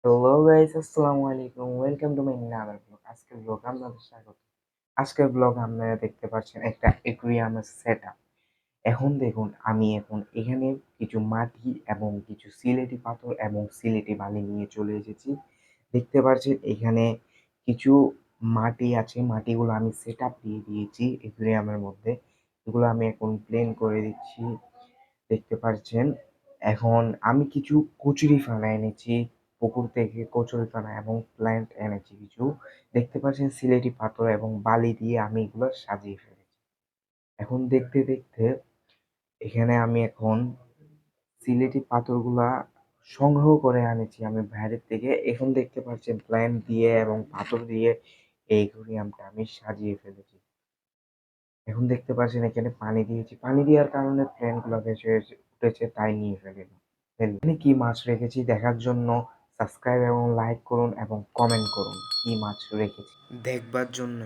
Hello guys, আসসালামু আলাইকুম। Welcome to my another blog. আজকের ব্লগ আপনাদের স্বাগত। আজকের ব্লগ আপনারা দেখতে পাচ্ছেন একটা অ্যাকুয়ারিয়ামের সেটআপ। এখন দেখুন, আমি এখন এখানে কিছু মাটি এবং কিছু সিলেটি পাথর এবং সিলেটি বালি নিয়ে চলে এসেছি। দেখতে পাচ্ছেন এখানে কিছু মাটি আছে, মাটিগুলো আমি সেটআপ দিয়ে দিয়েছি অ্যাকুয়ারিয়ামের মধ্যে। এগুলো আমি এখন প্লেন করে দিচ্ছি। দেখতে পাচ্ছেন এখন আমি কিছু কচুরিপানা এনেছি পুকুর থেকে, কচুরিপানা এবং প্ল্যান্ট এনেছি কিছু। দেখতে পাচ্ছেন সিলেটি পাথর এবং বালি দিয়ে আমি এগুলো সাজিয়ে ফেলেছি। এখন দেখতে দেখতে এখানে আমি এখন সিলেটি পাথরগুলা সংগ্রহ করে আনেছি আমি বাইরের থেকে। এখন দেখতে পাচ্ছেন প্ল্যান্ট দিয়ে এবং পাথর দিয়ে এই অ্যাকুয়ারিয়ামটা আমি সাজিয়ে ফেলেছি। এখন দেখতে পাচ্ছেন এখানে পানি দিয়েছি, পানি দেওয়ার কারণে প্ল্যান্ট গুলা ভেসে উঠেছে, তাই নিয়ে ফেললাম। এখানে কি মাছ রেখেছি দেখার জন্য সাবস্ক্রাইব এবং লাইক করুন এবং কমেন্ট করুন কি মাছ রেখেছি দেখবার জন্য।